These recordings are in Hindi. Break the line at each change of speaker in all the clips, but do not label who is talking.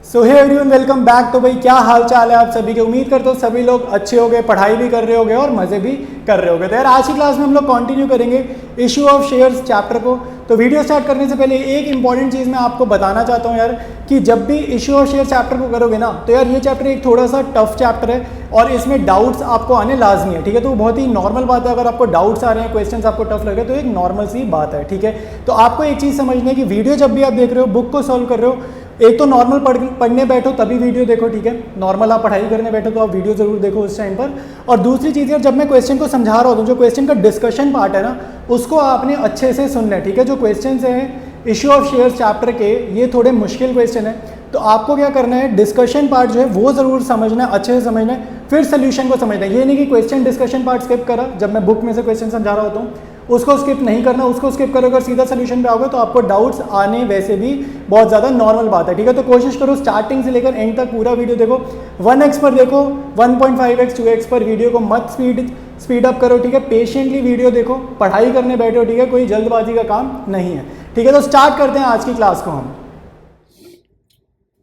सो हे एवरीवन, वेलकम बैक। तो भाई क्या हाल चाल है आप सभी के। उम्मीद करते हो सभी लोग अच्छे होंगे, पढ़ाई भी कर रहे होंगे और मज़े भी कर रहे होंगे। तो यार आज की क्लास में हम लोग कंटिन्यू करेंगे इशू ऑफ शेयर्स चैप्टर को। तो वीडियो स्टार्ट करने से पहले एक इंपॉर्टेंट चीज़ मैं आपको बताना चाहता हूँ यार, कि जब भी इशू ऑफ शेयर चैप्टर को करोगे ना, तो यार ये चैप्टर एक थोड़ा सा टफ चैप्टर है और इसमें डाउट्स आपको आने लाजमी है। ठीक है, तो बहुत ही नॉर्मल बात है। अगर आपको डाउट्स आ रहे हैं, क्वेश्चंस आपको टफ लग रहे हैं, तो एक नॉर्मल सी बात है। ठीक है, तो आपको एक चीज़ समझनी है कि वीडियो जब भी आप देख रहे हो, बुक को सॉल्व कर रहे हो, एक तो नॉर्मल पढ़ने बैठो तभी वीडियो देखो। ठीक है, नॉर्मल आप पढ़ाई करने बैठो तो आप वीडियो जरूर देखो उस टाइम पर। और दूसरी चीज़ है, जब मैं क्वेश्चन को समझा रहा हूँ, जो क्वेश्चन का डिस्कशन पार्ट है ना, उसको आपने अच्छे से सुनना है। ठीक है, जो क्वेश्चन हैं इशू ऑफ शेयर्स चैप्टर के, ये थोड़े मुश्किल क्वेश्चन है, तो आपको क्या करना है, डिस्कशन पार्ट जो है वो ज़रूर समझना है, अच्छे से समझना है, फिर सोल्यूशन को समझना है। ये नहीं कि क्वेश्चन डिस्कशन पार्ट स्किप करा, जब मैं बुक में से क्वेश्चन समझा रहा होता हूँ उसको स्किप नहीं करना। उसको स्किप करोगे और सीधा सोल्यूशन पे आओगे तो आपको डाउट्स आने वैसे भी बहुत ज़्यादा नॉर्मल बात है। ठीक है, तो कोशिश करो स्टार्टिंग से लेकर एंड तक पूरा वीडियो देखो। 1x पर देखो, 1.5x 2x पर वीडियो को मत स्पीड अप करो। ठीक है, पेशेंटली वीडियो देखो, पढ़ाई करने बैठो। ठीक है, कोई जल्दबाजी का काम नहीं है। ठीक है, तो स्टार्ट करते हैं आज की क्लास को। हम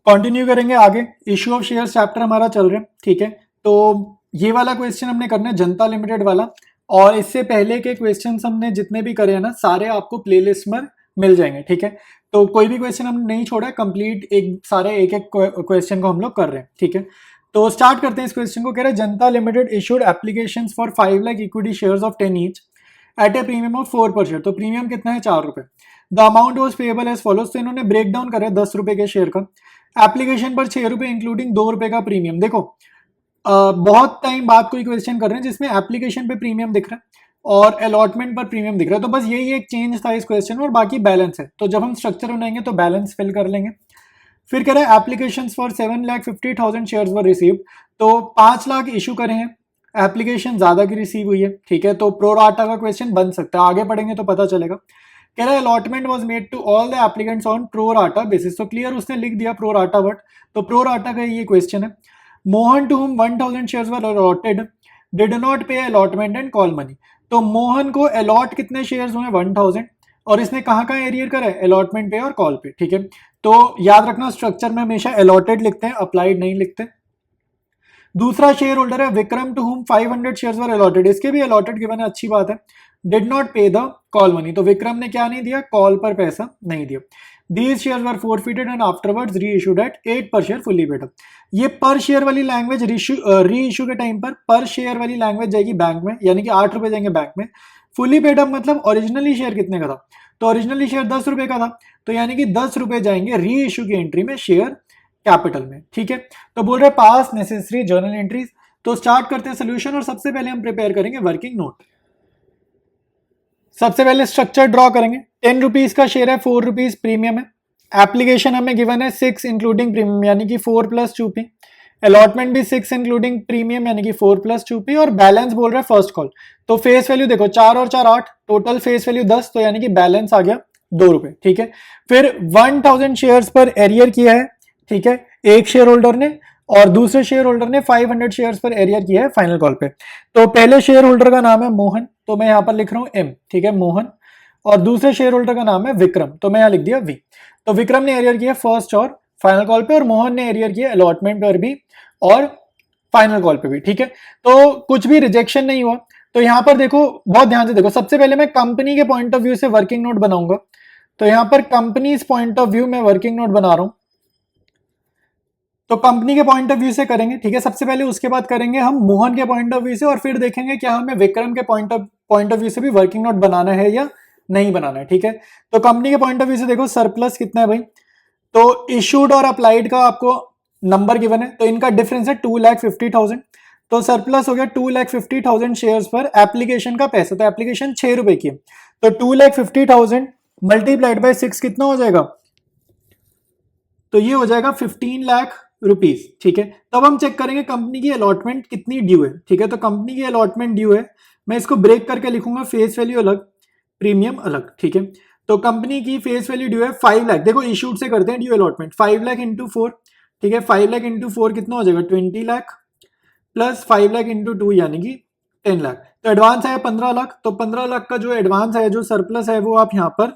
कंटिन्यू करेंगे आगे। इशू ऑफ शेयर्स चैप्टर हमारा चल रहा है। ठीक है, तो ये वाला क्वेश्चन हमने करना है जनता लिमिटेड वाला, और इससे पहले के क्वेश्चन हमने जितने भी करे हैं ना, सारे आपको प्लेलिस्ट में मिल जाएंगे। ठीक है, तो कोई भी क्वेश्चन हमने नहीं छोड़ा है, कंप्लीट एक एक क्वेश्चन को हम लोग कर रहे हैं। ठीक है, तो स्टार्ट करते हैं इस क्वेश्चन को। कह रहे हैं Janata limited issued application for 5 lakh equity shares of 10 each at a premium of 4 per share. तो प्रीमियम कितना है, 4 रुपए। The amount was payable as follows. तो इन्होंने ब्रेक डाउन करे 10 रुपए के शेयर का, एप्लीकेशन पर 6 रुपए इंक्लूडिंग 2 रुपए का प्रीमियम। देखो बहुत टाइम बाद कोई क्वेश्चन कर रहे हैं जिसमें एप्लीकेशन पे प्रीमियम दिख रहा है और अलॉटमेंट पर प्रीमियम दिख रहा है। तो बस यही एक चेंज था इस क्वेश्चन में, और बाकी बैलेंस है। तो जब हम स्ट्रक्चर बनाएंगे तो बैलेंस फिल कर लेंगे। फिर कह रहे हैं application for 7,50,000 shares were received. तो 5 लाख इशू करे हैं, एप्लीकेशन ज्यादा की रिसीव हुई है। ठीक है, तो प्रो राटा का क्वेश्चन बन सकता है, आगे पढ़ेंगे तो पता चलेगा। कह रहा है allotment was made to all the applicants on pro rata basis. तो क्लियर उसने लिख दिया प्रो राटा वर्ड, तो प्रो राटा का ये क्वेश्चन है। Mohan to whom 1,000 shares were allotted did not pay allotment and call money. तो मोहन को अलॉट कितने शेयर्स हुए, 1,000, और इसने कहाँ कहाँ एरियर करा है, अलॉटमेंट पे और कॉल पे। ठीक है, तो याद रखना स्ट्रक्चर में हमेशा अलॉटेड लिखते हैं, अप्लाइड नहीं लिखते। दूसरा शेयर होल्डर है Vikram to whom 500 shares were allotted. इसके भी अलॉटेड गिवन है, अच्छी बात है। डिड नॉट पे द कॉल मनी। तो विक्रम ने क्या नहीं दिया, कॉल पर पैसा नहीं दिया। These shares were forfeited and afterwards री इशूड एट 8 पर शेयर फुली पेड अप। ये पर शेयर वाली लैंग्वेज री इशू के टाइम पर शेयर वाली लैंग्वेज जाएगी बैंक में, यानी कि 8 रुपए जाएंगे बैंक में। फुली पेड अप मतलब ओरिजिनली शेयर कितने का था, तो ओरिजिनली शेयर 10 रुपए का था, तो यानी कि 10 रुपए जाएंगे री इशू की एंट्री में शेयर कैपिटल में। ठीक है, तो बोल रहे पास नेसेसरी जर्नल एंट्रीज। तो स्टार्ट करते हैं सोल्यूशन, और सबसे पहले हम प्रिपेयर करेंगे वर्किंग नोट। सबसे पहले स्ट्रक्चर ड्रॉ करेंगे। 10 रुपीज का शेयर है, 4 रुपीज प्रीमियम है। एप्लीकेशन हमें गिवन है 6 इंक्लूडिंग प्रीमियम यानी कि 4 + 2p। अलॉटमेंट भी 6 इंक्लूडिंग प्रीमियम यानी कि 4 + 2p, और बैलेंस बोल रहा है फर्स्ट कॉल। तो फेस वैल्यू देखो 4 और 4 8, टोटल फेस वैल्यू 10, तो यानी कि बैलेंस आ गया 2 रुपए। ठीक है, फिर 1,000 शेयर्स पर एरियर किया है। ठीक है, एक शेयर होल्डर ने, और दूसरे शेयर होल्डर ने 500 शेयर्स पर एरियर किया है फाइनल कॉल पे। तो पहले शेयर होल्डर का नाम है मोहन, तो मैं यहां पर लिख रहा हूं एम। ठीक है, मोहन। और दूसरे शेयर होल्डर का नाम है विक्रम, तो मैं यहां लिख दिया वी। तो विक्रम ने एरियर किया फर्स्ट और फाइनल कॉल पे, और मोहन ने एरियर किया अलॉटमेंट पर भी और फाइनल कॉल पे भी। ठीक है, तो कुछ भी रिजेक्शन नहीं हुआ। तो यहां पर देखो, बहुत ध्यान से देखो, सबसे पहले मैं कंपनी के पॉइंट ऑफ व्यू से वर्किंग नोट बनाऊंगा। तो यहां पर कंपनीज पॉइंट ऑफ व्यू में वर्किंग नोट बना रहा हूं, तो कंपनी के पॉइंट ऑफ व्यू से करेंगे। ठीक है, सबसे पहले, उसके बाद करेंगे हम मोहन के पॉइंट ऑफ व्यू से, और फिर देखेंगे क्या हमें विक्रम के पॉइंट ऑफ व्यू से भी वर्किंग नोट बनाना है या नहीं बनाना है। ठीक है, तो कंपनी के पॉइंट ऑफ व्यू से देखो सरप्लस कितना है भाई, तो इशूड और अप्लाइड का आपको नंबर गिवन है, तो इनका डिफरेंस है 2,50,000। तो सरप्लस हो गया 2,50,000 शेयर्स पर एप्लीकेशन का पैसा। तो एप्लीकेशन 6 रुपए की है, तो 2,50,000 मल्टीप्लाइड बाय 6 कितना हो जाएगा, तो ये हो जाएगा 15 लाख रुपीज। ठीक है, तब हम चेक करेंगे कंपनी की अलॉटमेंट कितनी ड्यू है। ठीक है, तो कंपनी की अलॉटमेंट ड्यू है, मैं इसको ब्रेक करके लिखूंगा, फेस वैल्यू अलग, प्रीमियम अलग। ठीक है, तो कंपनी की फेस वैल्यू ड्यू है 5 लाख। देखो इशूड से करते हैं ड्यू अलॉटमेंट, 5 लाख इंटू 4। ठीक है, 5 लाख इंटू 4 कितना हो जाएगा, 20 लाख, प्लस 5 लाख इंटू 2 यानी कि 10 लाख। तो एडवांस आया 15 लाख, तो 15 लाख का जो एडवांस है, जो सरप्लस है, वो आप यहाँ पर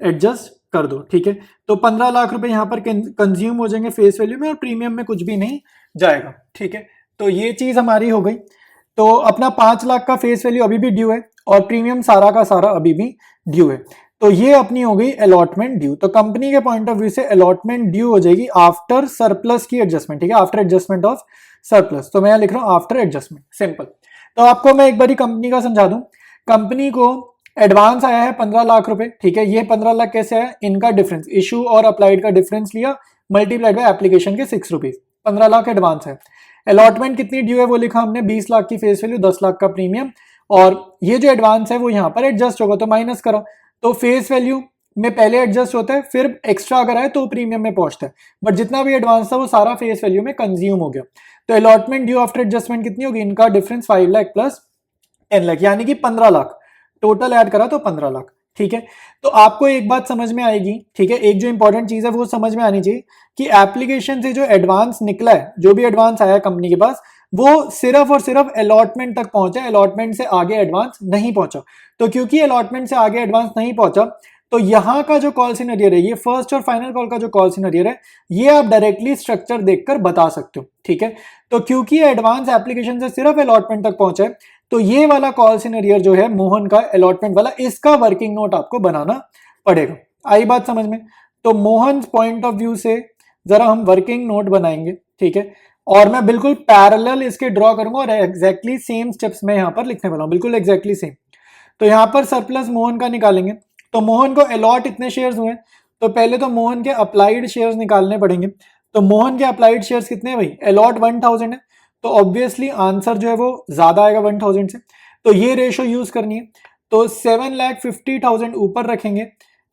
एडजस्ट कर दो, ठीक है। तो 15 लाख रुपए यहाँ पर कंज्यूम हो जाएंगे फेस वैल्यू में और प्रीमियम में कुछ भी नहीं जाएगा, ठीक है। तो ये चीज हमारी हो गई। तो अपना 5 लाख का फेस वैल्यू अभी भी ड्यू है और प्रीमियम सारा का सारा अभी भी ड्यू है। तो ये अपनी हो गई अलॉटमेंट ड्यू। तो कंपनी के पॉइंट ऑफ व्यू से अलॉटमेंट ड्यू हो जाएगी आफ्टर सरप्लस की एडजस्टमेंट, ठीक है, आफ्टर एडजस्टमेंट ऑफ सरप्लस। तो मैं यहां लिख रहा हूं आफ्टर एडजस्टमेंट, सिंपल। तो आपको मैं एक बारी कंपनी का समझा दूं। कंपनी को एडवांस आया है 15 लाख रुपए, ठीक है। ये 15 लाख कैसे आया, इनका डिफरेंस, इशू और अप्लाइड का डिफरेंस लिया, मल्टीप्लाइड बाय एप्लीकेशन के 6 रुपीज, 15 लाख एडवांस है। अलॉटमेंट कितनी ड्यू है वो लिखा हमने, 20 लाख की फेस वैल्यू, 10 लाख का प्रीमियम, और ये जो एडवांस है वो यहाँ पर एडजस्ट होगा तो माइनस करा। तो फेस वैल्यू में पहले एडजस्ट होता है, फिर एक्स्ट्रा अगर आए तो प्रीमियम में पहुंचता है, बट जितना भी एडवांस था वो सारा फेस वैल्यू में कंज्यूम हो गया। तो अलॉटमेंट ड्यू आफ्टर एडजस्टमेंट कितनी होगी, इनका डिफरेंस 5 लाख प्लस 10 लाख, यानी कि 15 लाख टोटल ऐड करा तो 15 लाख, ठीक है। तो आपको एक बात समझ में आएगी, ठीक है, एक जो इंपॉर्टेंट चीज है वो समझ में आनी चाहिए कि एप्लीकेशन से जो एडवांस निकला है, जो भी एडवांस आया कंपनी के पास, वो सिर्फ और सिर्फ अलॉटमेंट तक पहुंचा, अलॉटमेंट से आगे एडवांस नहीं पहुंचा। तो क्योंकि अलॉटमेंट से आगे एडवांस नहीं पहुंचा, तो यहां का जो कॉल सिनेरियर है, ये फर्स्ट और फाइनल कॉल का जो कॉल सिनेरियर है, ये आप डायरेक्टली स्ट्रक्चर देखकर बता सकते हो, ठीक है। तो क्योंकि एडवांस एप्लीकेशन से सिर्फ अलॉटमेंट तक पहुंचा है, तो ये वाला कॉल सिनेरियर जो है मोहन का अलॉटमेंट वाला, इसका वर्किंग नोट आपको बनाना पड़ेगा। आई बात समझ में। तो मोहन पॉइंट ऑफ व्यू से जरा हम वर्किंग नोट बनाएंगे, ठीक है, और मैं बिल्कुल पैरेलल इसके ड्रॉ करूंगा और एग्जैक्टली सेम स्टेप्स मैं यहां पर लिखने वाला हूं, बिल्कुल एग्जैक्टली सेम। तो यहां पर सरप्लस मोहन का निकालेंगे। तो मोहन को अलॉट इतने शेयर्स हुए, तो पहले तो मोहन के अप्लाइड शेयर्स निकालने पड़ेंगे। तो मोहन के अप्लाइड शेयर्स कितने हैं भाई, अलॉट 1000 है, तो ऑब्वियसली आंसर जो है वो ज्यादा आएगा 1000 से, तो ये रेशो यूज करनी है। तो 7,50,000 ऊपर रखेंगे,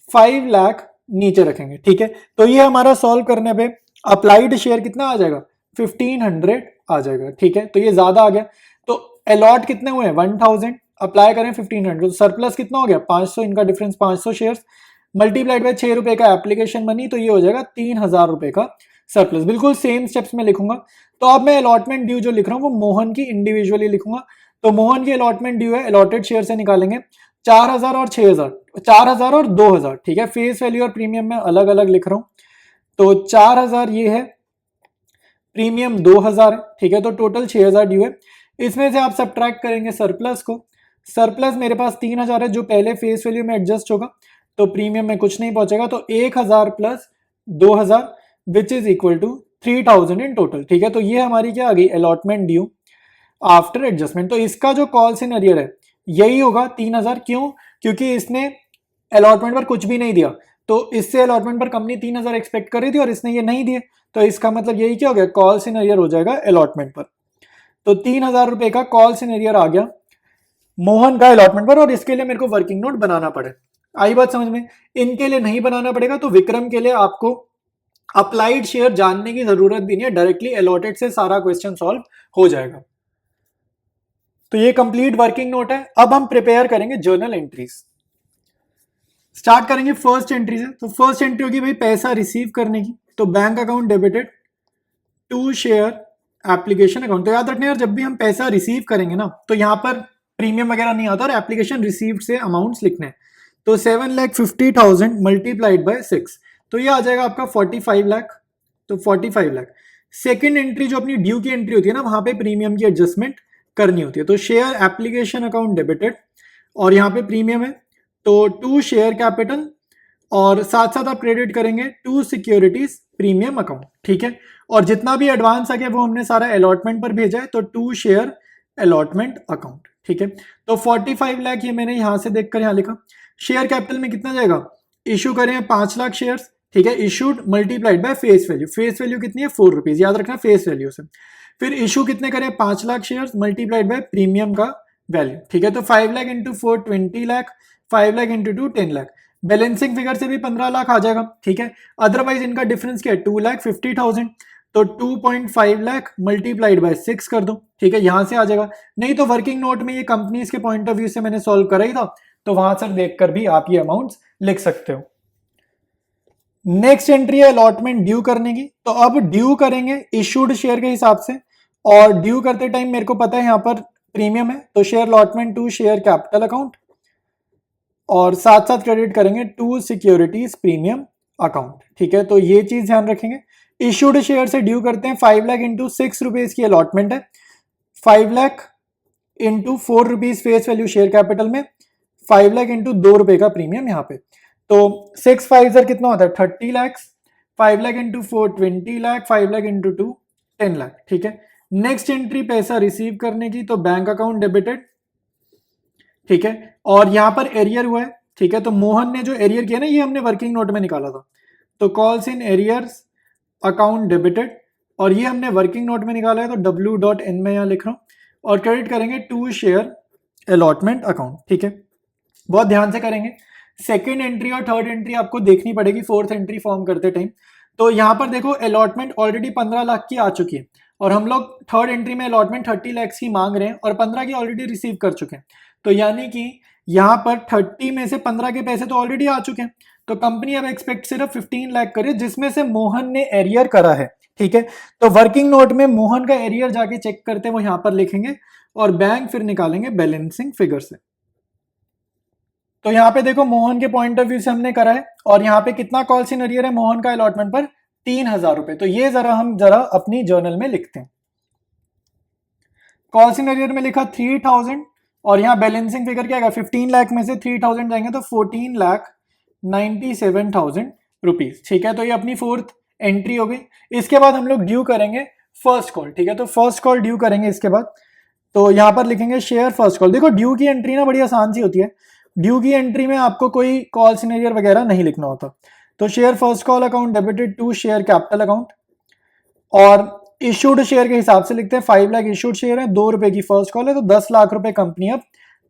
5 लाख नीचे रखेंगे, ठीक है। तो ये हमारा सॉल्व करने पे अप्लाइड शेयर कितना आ जाएगा, 1500 आ जाएगा, ठीक है। तो ये ज्यादा आ गया। तो अलॉट कितने हुए, 1000, अप्लाई करें 1500, तो सरप्लस कितना हो गया 500, इनका डिफरेंस 500 शेयर्स, मल्टीप्लाइड बाय 6 रुपए का एप्लीकेशन मनी, तो ये हो जाएगा 3000 रुपए का सरप्लस। बिल्कुल सेम स्टेप्स में लिखूंगा। तो अब मैं अलॉटमेंट ड्यू जो लिख रहा हूं वो मोहन की इंडिविजुअली लिखूंगा। तो मोहन की अलॉटमेंट ड्यू है, अलॉटेड शेयर से निकालेंगे 4000 और 6000, 4000 और 2000, ठीक है। फेस वैल्यू और प्रीमियम में अलग अलग लिख रहा हूं। तो 4000 ये है, प्रीमियम 2000 है, ठीक है। तो टोटल 6000 ड्यू है। इसमें से आप सब्ट्रैक्ट करेंगे सरप्लस को। सरप्लस मेरे पास 3000 है जो पहले फेस वैल्यू में एडजस्ट होगा, तो प्रीमियम में कुछ नहीं पहुंचेगा। तो 1000 plus 2000 which is equal to 3000 in total, ठीक है। तो ये हमारी क्या आ गई, अलॉटमेंट ड्यू आफ्टर एडजस्टमेंट। तो इसका जो कॉल सिनेरियर है यही होगा 3000, क्यों, क्योंकि इसने अलॉटमेंट पर कुछ भी नहीं दिया, तो इससे अलॉटमेंट पर कंपनी 3000 एक्सपेक्ट कर रही थी और इसने ये नहीं दिए, तो इसका मतलब यही क्या हो गया, कॉल सिनेरियर हो जाएगा अलॉटमेंट पर। तो 3000 रुपए का कॉल सिनेरियर आ गया मोहन का अलॉटमेंट पर, और इसके लिए मेरे को वर्किंग नोट बनाना पड़े। आई बात समझ में। इनके लिए नहीं बनाना पड़ेगा, तो विक्रम के लिए आपको अप्लाइड शेयर जानने की जरूरत भी नहीं है, डायरेक्टली अलॉटेड से सारा क्वेश्चन सॉल्व हो जाएगा। तो ये कंप्लीट वर्किंग नोट है। अब हम प्रिपेयर करेंगे जर्नल एंट्रीज। स्टार्ट करेंगे फर्स्ट एंट्री से। तो फर्स्ट एंट्री होगी भाई पैसा रिसीव करने की, तो bank account debited to share application account. तो याद रखना यार, जब भी हम पैसा रिसीव करेंगे ना, तो यहाँ पर प्रीमियम वगैरह नहीं आता और एप्लीकेशन रिसीव्ड से अमाउंट्स लिखने हैं। तो 7,50,000 मल्टीप्लाइड बाय 6, तो ये आ जाएगा आपका 45 लाख। तो 45 लाख। सेकेंड एंट्री जो अपनी ड्यू की एंट्री होती है ना, वहां पे प्रीमियम की एडजस्टमेंट करनी होती है। तो शेयर एप्लीकेशन अकाउंट डेबिटेड, और यहाँ पे प्रीमियम है तो टू शेयर कैपिटल, और साथ साथ आप क्रेडिट करेंगे टू सिक्योरिटीज प्रीमियम अकाउंट, ठीक है। और जितना भी एडवांस आ गया वो हमने सारा अलॉटमेंट पर भेजा है, तो टू शेयर अलॉटमेंट अकाउंट, ठीक है। तो 45 लाख ये मैंने यहां से देखकर यहां लिखा। शेयर कैपिटल में कितना जाएगा, इशू करें 5 लाख शेयर्स, ठीक है। Issued multiplied by face value, face value कितनी है 4 रुपीज, याद रखना फेस वैल्यू से। फिर इशू कितने करें 5 lakh shares multiplied bye premium का वैल्यू, ठीक है। तो 5 lakh into 4 20 lakh, 5 lakh into 2 10 lakh. Balancing figure से भी 15 लाख आ जाएगा, ठीक है। अदरवाइज इनका डिफरेंस क्या है 2,50,000, तो 2.5 लाख मल्टीप्लाइड बाय 6 कर दो, ठीक है, यहां से आ जाएगा। नहीं तो वर्किंग नोट में ये कंपनीज के पॉइंट ऑफ व्यू से मैंने सॉल्व करा ही था, तो वहां से देखकर भी आप ये अमाउंट्स लिख सकते हो। नेक्स्ट एंट्री है अलॉटमेंट ड्यू करने की। तो अब ड्यू करेंगे इशूड शेयर के हिसाब से, और ड्यू करते टाइम मेरे को पता है यहाँ पर प्रीमियम है, तो share allotment to share capital account, और साथ साथ क्रेडिट करेंगे टू सिक्योरिटीज प्रीमियम अकाउंट। ठीक है, तो ये चीज ध्यान रखेंगे। इशूड शेयर से ड्यू करते हैं 5 लाख इंटू 6 रुपीज की अलॉटमेंट है, 5 lakh into 4 rupees face value share capital में, 5 लाख इंटू 2 रुपए का प्रीमियम यहाँ पे। तो 6 5 कितना होता है 30 लाख, 5 लाख इंटू 4 20 लाख, 5 लाख इंटू 2 10 लाख। ठीक है, नेक्स्ट एंट्री पैसा रिसीव करने की, तो बैंक अकाउंट डेबिटेड। ठीक है, और यहां पर एरियर हुआ है। ठीक है, तो मोहन ने जो एरियर किया ना, ये हमने वर्किंग नोट में निकाला था, तो calls in arrears account debited, और ये हमने वर्किंग नोट में निकाला है, तो W.N में यहां लिख रहा हूं, और क्रेडिट करेंगे टू शेयर अलॉटमेंट अकाउंट। ठीक है, बहुत ध्यान से करेंगे। सेकेंड एंट्री और थर्ड एंट्री आपको देखनी पड़ेगी फोर्थ एंट्री फॉर्म करते टाइम। तो यहां पर देखो अलॉटमेंट ऑलरेडी 15 लाख की आ चुकी है, और हम लोग थर्ड एंट्री में अलॉटमेंट 30 लाख की मांग रहे हैं, और 15 की ऑलरेडी रिसीव कर चुके हैं। तो यानी कि यहां पर 30 में से 15 के पैसे तो ऑलरेडी आ चुके हैं, तो कंपनी अब एक्सपेक्ट सिर्फ 15 लाख करे, जिसमें से मोहन ने एरियर करा है। ठीक है, तो वर्किंग नोट में मोहन का एरियर जाके चेक करते हैं, वो यहां पर लिखेंगे, और बैंक फिर निकालेंगे बैलेंसिंग फिगर से। तो यहाँ पे देखो मोहन के पॉइंट ऑफ व्यू से हमने करा है, और यहाँ पे कितना कॉल्स इन एरियर है मोहन का अलॉटमेंट पर 3000 रुपए। तो ये हम जरा अपनी जर्नल में लिखते हैं। कॉल्स इन एरियर में लिखा 3000, और यहाँ बैलेंसिंग फिगर क्या आएगा 15 लाख में से 3000 जाएंगे तो 14,97,000 रुपीज। ठीक है, तो ये अपनी फोर्थ एंट्री हो गई। इसके बाद हम लोग ड्यू करेंगे फर्स्ट कॉल। ठीक है, तो फर्स्ट कॉल ड्यू करेंगे इसके बाद, तो यहां पर लिखेंगे शेयर फर्स्ट कॉल। देखो ड्यू की एंट्री ना बड़ी आसान सी होती है, ड्यू की एंट्री में आपको कोई कॉल सिनेरियर वगैरह नहीं लिखना होता। तो share first call account debited to share capital account, और इशूड शेयर के हिसाब से लिखते हैं 5 लाख इशूड शेयर है, 2 रुपए की फर्स्ट कॉल है, तो 10 लाख रुपए कंपनी अब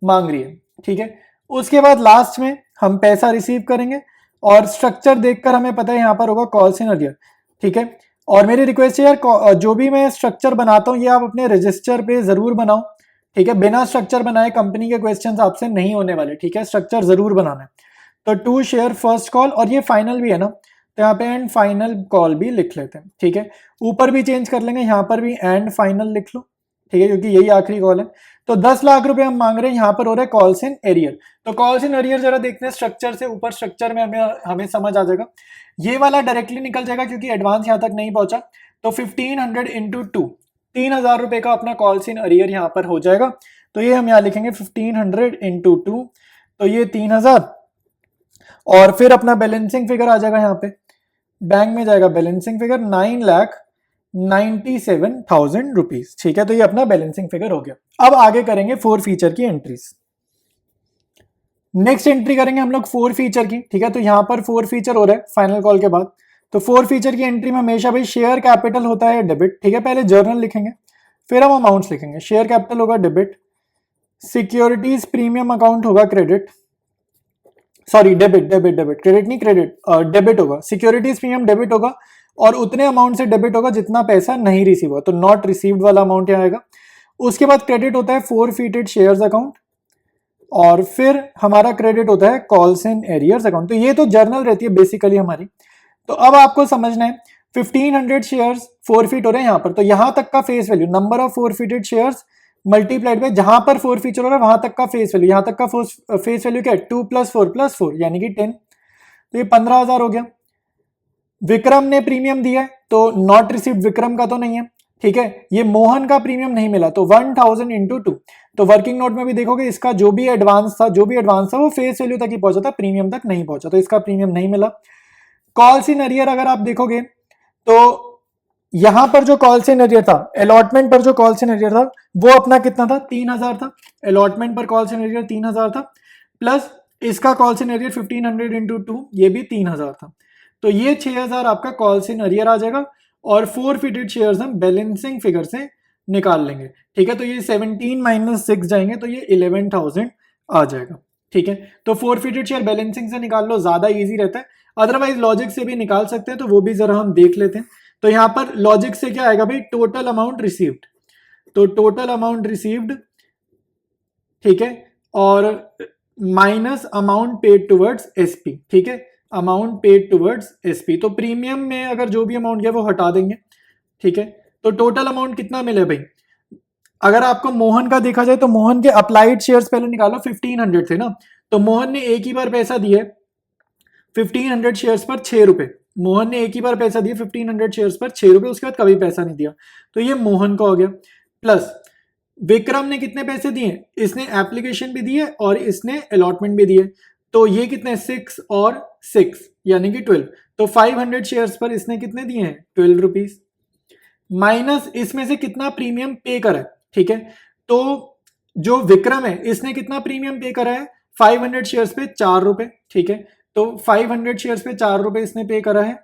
मांग रही है। ठीक है, उसके बाद लास्ट में हम पैसा रिसीव करेंगे, और स्ट्रक्चर देखकर हमें पता है यहाँ पर होगा कॉल सिनेरियर। ठीक है, और मेरी रिक्वेस्ट है यार, जो भी मैं स्ट्रक्चर बनाता हूँ ये आप अपने रजिस्टर पे जरूर बनाओ। ठीक है, बिना स्ट्रक्चर बनाए कंपनी के क्वेश्चंस आपसे नहीं होने वाले। ठीक है, स्ट्रक्चर जरूर बनाना है। तो टू शेयर फर्स्ट कॉल, और ये फाइनल भी है ना, तो यहाँ पे एंड फाइनल कॉल भी लिख लेते हैं। ठीक है, ऊपर भी चेंज कर लेंगे, यहाँ पर भी एंड फाइनल लिख लो। ठीक है, क्योंकि यही आखिरी कॉल है। तो 10 लाख रुपए हम मांग रहे हैं, यहाँ पर हो रहा है कॉल्स इन एरियर। तो कॉल्स इन एरियर जरा देखते हैं स्ट्रक्चर से, ऊपर स्ट्रक्चर में हमें समझ आ जाएगा। ये वाला डायरेक्टली निकल जाएगा क्योंकि एडवांस यहाँ तक नहीं पहुंचा। तो 1500 इंटू 2, 3000 रुपए का अपना कॉल्स इन एरियर यहाँ पर हो जाएगा। तो ये हम यहाँ लिखेंगे 1500 इंटू 2, तो ये 3000, और फिर अपना बैलेंसिंग फिगर आ जाएगा यहाँ पे, बैंक में जाएगा बैलेंसिंग फिगर 9,97,000 रुपीज। ठीक है, तो ये अपना बैलेंसिंग फिगर हो गया। अब आगे करेंगे 4 फीचर की एंट्रीज। नेक्स्ट एंट्री करेंगे हम लोग 4 फीचर की। ठीक है, तो यहाँ पर 4 फीचर हो रहा है फाइनल कॉल के बाद। तो 4 फीचर की एंट्री में हमेशा भाई शेयर कैपिटल होता है डेबिट। ठीक है, पहले जर्नल लिखेंगे, फिर हम अमाउंट्स लिखेंगे। शेयर कैपिटल होगा डेबिट, सिक्योरिटीज प्रीमियम अकाउंट होगा credit, sorry debit debit debit, credit नहीं क्रेडिट, डेबिट होगा। सिक्योरिटीज प्रीमियम डेबिट होगा, और उतने अमाउंट से डेबिट होगा जितना पैसा नहीं रिसीव हुआ, तो नॉट रिसीव्ड वाला अमाउंट यहाँ आएगा। उसके बाद क्रेडिट होता है फोरफीटेड शेयर्स अकाउंट, और फिर हमारा क्रेडिट होता है कॉल्स इन एरियर्स अकाउंट। तो ये तो जर्नल रहती है बेसिकली हमारी। तो अब आपको समझना है 1500 शेयर्स फोरफीट हो रहे हैं यहाँ पर, तो यहां तक का face value, number of forfeited shares multiplied by जहां पर 4 फीचर हो रहा है वहां तक का फेस वैल्यू, यहां तक का फेस वैल्यू क्या है 2 + 4 + 4 यानी कि 10। तो ये 15,000 हो गया। विक्रम ने प्रीमियम दिया है, तो नॉट रिसीव्ड विक्रम का तो नहीं है। ठीक है, ये मोहन का प्रीमियम नहीं मिला, तो 1000 इंटू 2। तो वर्किंग नोट में भी देखोगे इसका जो भी एडवांस था वो फेस वैल्यू तक ही पहुंचा था, प्रीमियम तक नहीं पहुंचा, तो इसका प्रीमियम नहीं मिला। कॉल्स इन एरियर अगर आप देखोगे तो यहां पर जो कॉल्स इन एरियर था, अलॉटमेंट पर जो कॉल्स इन एरियर था वो अपना कितना था 3000 था। अलॉटमेंट पर कॉल्स इन एरियर 3000 था, प्लस इसका कॉल्स इन एरियर 1500 इंटू 2 ये भी 3000 था। तो ये 6000 आपका कॉल्स इन एरियर आ जाएगा, और फोरफीटेड शेयर्स हम बैलेंसिंग फिगर से निकाल लेंगे। ठीक है, तो ये 17 - 6 जाएंगे, तो ये 11,000 आ जाएगा। ठीक है, तो फोरफीटेड शेयर बैलेंसिंग से निकाल लो, ज्यादा इजी रहता है। अदरवाइज लॉजिक से भी निकाल सकते हैं, तो वो भी जरा हम देख लेते हैं। तो यहां पर लॉजिक से क्या आएगा भाई, टोटल अमाउंट रिसीव्ड, तो टोटल अमाउंट रिसीव्ड, ठीक है, और minus amount paid towards SP. ठीक है, अमाउंट पेड टुवर्ड्स एसपी, तो प्रीमियम में अगर जो भी अमाउंट गया वो हटा देंगे। ठीक है, तो टोटल अमाउंट कितना मिले भाई, अगर आपको मोहन का देखा जाए तो मोहन के अप्लाइड शेयर्स पहले निकालो 1500 थे ना, तो मोहन ने एक ही बार पैसा दिया 1500 शेयर्स पर 6 रुपए। मोहन ने एक ही बार पैसा दिया 1500 शेयर्स पर 6 रुपए, उसके बाद कभी पैसा नहीं दिया, तो ये मोहन का हो गया। प्लस विक्रम ने कितने पैसे दिए, इसने एप्लीकेशन भी दी है और इसने अलॉटमेंट भी दी है, तो ये कितने 6 और 6 यानी कि 12, तो 500 शेयर्स पर इसने कितने दिए हैं 12 रुपीज, माइनस इसमें से कितना प्रीमियम पे करा है, ठीक है। तो जो विक्रम है इसने कितना प्रीमियम पे करा है 500 शेयर्स पे 4 रुपए, ठीक है। तो 500 शेयर्स पे 4 रुपए इसने पे करा है,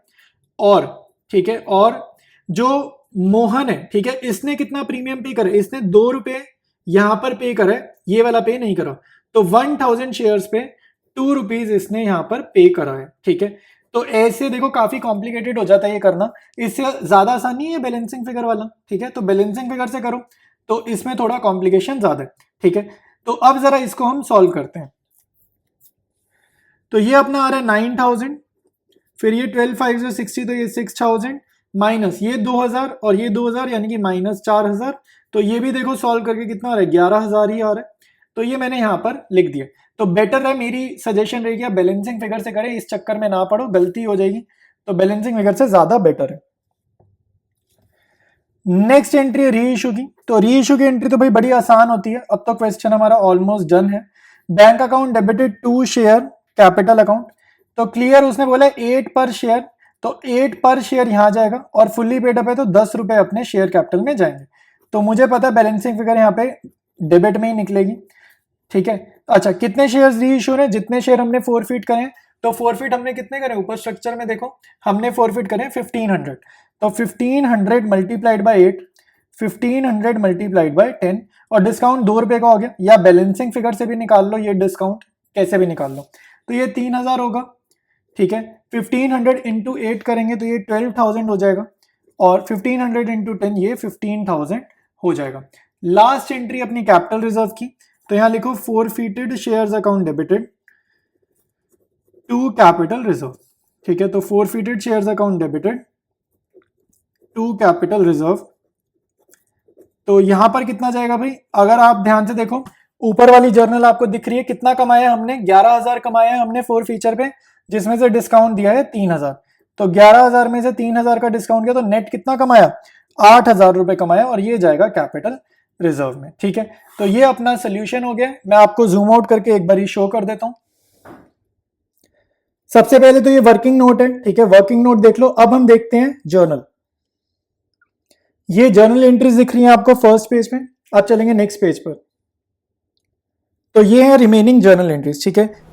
और ठीक है, और जो मोहन है, ठीक है, इसने कितना प्रीमियम पे करा है, इसने 2 रुपए यहां पर पे करा है, ये वाला पे नहीं करा, तो 1000 शेयर्स पे 2 रुपीज इसने यहां पर पे करा है, ठीक है। तो ऐसे देखो काफी कॉम्प्लिकेटेड हो जाता है ये करना, इससे ज्यादा आसान नहीं है बैलेंसिंग फिगर वाला, ठीक है। तो बैलेंसिंग फिगर से करो तो इसमें थोड़ा कॉम्प्लिकेशन ज्यादा है, ठीक है। तो अब जरा इसको हम सॉल्व करते हैं। तो ये अपना आ रहा है 9000, फिर ये 12 5 से 60, तो ये 6000 माइनस ये 2000 और ये 2000 यानी कि माइनस 4000, तो ये भी देखो सॉल्व करके कितना आ रहा है 11000 ही आ रहा है, तो ये मैंने यहां पर लिख दिया। तो बेटर है, मेरी सजेशन रहेगी आप बैलेंसिंग फिगर से करें, इस चक्कर में ना पड़ो, गलती हो जाएगी, तो बैलेंसिंग फिगर से ज्यादा बेटर है। नेक्स्ट एंट्री है री इशू की, तो री इशू की एंट्री तो भाई बड़ी आसान होती है, अब तो क्वेश्चन हमारा ऑलमोस्ट डन है। Bank account debited to share capital account, तो क्लियर उसने बोला 8 पर शेयर, तो 8 पर शेयर यहां जाएगा, और फुल्ली पेड अप है तो 10 रुपए अपने शेयर कैपिटल में जाएंगे, तो मुझे पता है बैलेंसिंग फिगर यहाँ पे डेबिट में ही निकलेगी, ठीक है। अच्छा, कितने शेयर्स री इशू है, जितने शेयर हमने फोरफिट करें, तो फोरफिट हमने कितने करें, ऊपर स्ट्रक्चर में देखो हमने फोरफिट करें 1500, तो 1500 मल्टीप्लाइड बाय 8, 1500 मल्टीप्लाइड बाय 10, और डिस्काउंट 2 रुपए का हो गया, या बैलेंसिंग फिगर से भी निकाल लो ये डिस्काउंट, कैसे भी निकाल लो, तो ये 3000 होगा, ठीक है। 1500 इंटू 8 करेंगे तो ये 12000 हो जाएगा, और 1500 इंटू 10 ये 15000 हो जाएगा। लास्ट एंट्री अपनी कैपिटल रिजर्व की, तो यहां लिखो forfeited shares account debited to capital reserve, ठीक है। तो forfeited shares account debited to capital reserve, तो यहां पर कितना जाएगा भाई, अगर आप ध्यान से देखो ऊपर वाली जर्नल आपको दिख रही है, कितना कमाया हमने 11000 कमाया है हमने फोर फीचर पे, जिसमें से डिस्काउंट दिया है 3000, तो 11000 में से 3000 का डिस्काउंट किया तो नेट कितना कमाया 8000 रुपए कमाया, और ये जाएगा कैपिटल रिजर्व में, ठीक है। तो ये अपना सोल्यूशन हो गया, मैं आपको जूम आउट करके एक बार शो कर देता हूं। सबसे पहले तो ये वर्किंग नोट है, ठीक है, वर्किंग नोट देख लो। अब हम देखते हैं जर्नल, ये जर्नल एंट्रीज दिख रही हैं आपको फर्स्ट पेज में, अब चलेंगे नेक्स्ट पेज पर, तो ये है रिमेनिंग जर्नल एंट्रीज, ठीक है।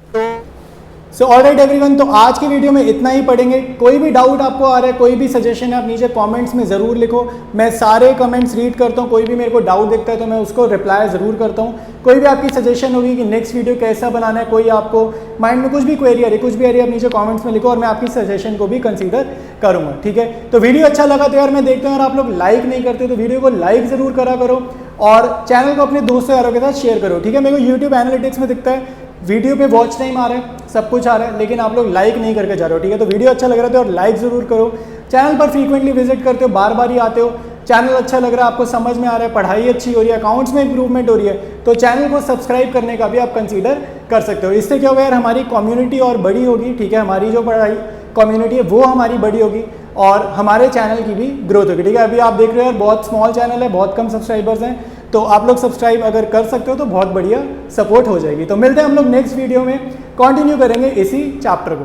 सो ऑलराइट एवरीवन, तो आज की वीडियो में इतना ही पढ़ेंगे। कोई भी डाउट आपको आ रहा है, कोई भी सजेशन है, आप नीचे कमेंट्स में ज़रूर लिखो, मैं सारे कमेंट्स रीड करता हूँ, कोई भी मेरे को डाउट दिखता है तो मैं उसको रिप्लाई ज़रूर करता हूँ। कोई भी आपकी सजेशन होगी कि नेक्स्ट वीडियो कैसा बनाना है, कोई आपको माइंड में कुछ भी क्वेरी आ रही है, कुछ भी आ रही है, आप नीचे कॉमेंट्स में लिखो और मैं आपकी सजेशन को भी कंसिडर करूँगा, ठीक है। तो वीडियो अच्छा लगा तो यार मैं देखता हूँ, और आप लोग लाइक नहीं करते तो वीडियो को लाइक ज़रूर करा करो, और चैनल को अपने दोस्तों यारों के साथ शेयर करो, ठीक है। मेरे को यूट्यूब एनालिटिक्स में दिखता है वीडियो पे वॉच टाइम आ रहा है, सब कुछ आ रहा है, लेकिन आप लोग लाइक नहीं करके जा रहे हो, ठीक है। तो वीडियो अच्छा लग रहा है तो और लाइक जरूर करो, चैनल पर फ्रीक्वेंटली विजिट करते हो, बार बार ही आते हो, चैनल अच्छा लग रहा है, आपको समझ में आ रहा है, पढ़ाई अच्छी हो रही है, अकाउंट्स में इंप्रूवमेंट हो रही है, तो चैनल को सब्सक्राइब करने का भी आप कंसीडर कर सकते हो। इससे क्या होगा यार, हमारी कम्युनिटी और बड़ी होगी, ठीक है, हमारी जो पढ़ाई कम्युनिटी है वो हमारी बड़ी होगी, और हमारे चैनल की भी ग्रोथ होगी, ठीक है। अभी आप देख रहे हो यार बहुत स्मॉल चैनल है, बहुत कम सब्सक्राइबर्स हैं, तो आप लोग सब्सक्राइब अगर कर सकते हो तो बहुत बढ़िया सपोर्ट हो जाएगी। तो मिलते हैं हम लोग नेक्स्ट वीडियो में, कंटिन्यू करेंगे इसी चैप्टर को।